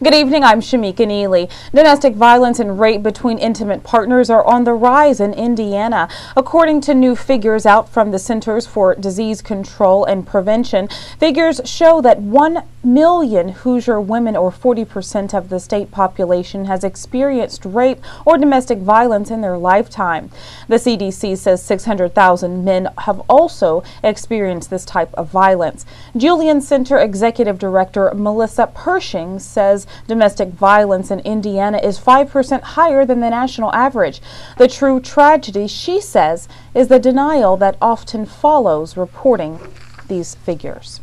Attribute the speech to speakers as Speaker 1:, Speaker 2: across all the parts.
Speaker 1: Good evening, I'm Shameka Neely. Domestic violence and rape between intimate partners are on the rise in Indiana. According to new figures out from the Centers for Disease Control and Prevention, figures show that 1 million Hoosier women, or 40% of the state population, has experienced rape or domestic violence in their lifetime. The CDC says 600,000 men have also experienced this type of violence. Julian Center Executive Director Melissa Pershing says domestic violence in Indiana is 5% higher than the national average. The true tragedy, she says, is the denial that often follows reporting these figures.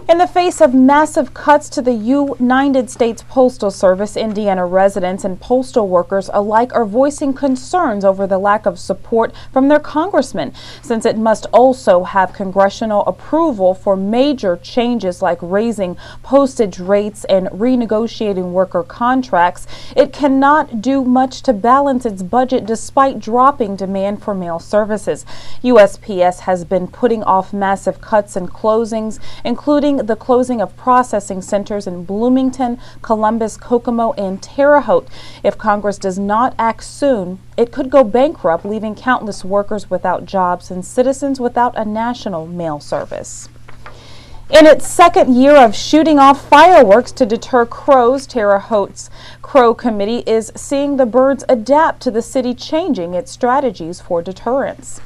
Speaker 1: In the face of massive cuts to the United States Postal Service, Indiana residents and postal workers alike are voicing concerns over the lack of support from their congressman, since it must also have congressional approval for major changes like raising postage rates and renegotiating worker contracts. It cannot do much to balance its budget despite dropping demand for mail services. USPS has been putting off massive cuts and closings, including the closing of processing centers in Bloomington, Columbus, Kokomo, and Terre Haute. If Congress does not act soon, it could go bankrupt, leaving countless workers without jobs and citizens without a national mail service. In its second year of shooting off fireworks to deter crows, Terre Haute's Crow Committee is seeing the birds adapt to the city changing its strategies for deterrence.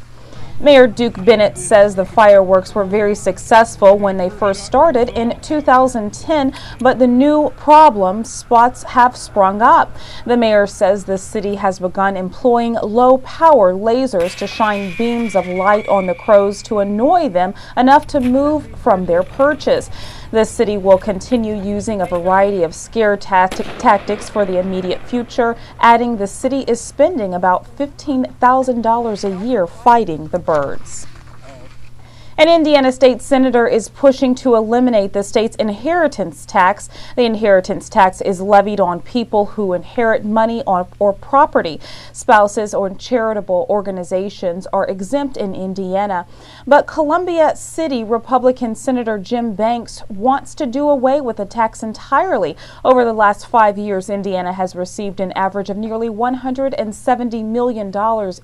Speaker 1: Mayor Duke Bennett says the fireworks were very successful when they first started in 2010, but the new problem spots have sprung up. The mayor says the city has begun employing low-power lasers to shine beams of light on the crows to annoy them enough to move from their perches. The city will continue using a variety of scare tactics for the immediate future, adding the city is spending about $15,000 a year fighting the birds. An Indiana state senator is pushing to eliminate the state's inheritance tax. The inheritance tax is levied on people who inherit money or property. Spouses or charitable organizations are exempt in Indiana. But Columbia City Republican Senator Jim Banks wants to do away with the tax entirely. Over the last 5 years, Indiana has received an average of nearly $170 million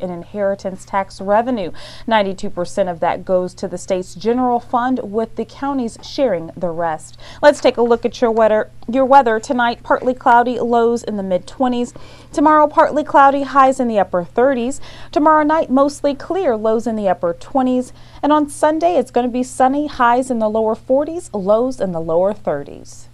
Speaker 1: in inheritance tax revenue. 92% of that goes to the state's general fund, with the counties sharing the rest. Let's take a look at your weather tonight. Partly cloudy, lows in the mid-20s. Tomorrow, partly cloudy, highs in the upper 30s. Tomorrow night, mostly clear, lows in the upper 20s. And on Sunday, it's going to be sunny, highs in the lower 40s, lows in the lower 30s.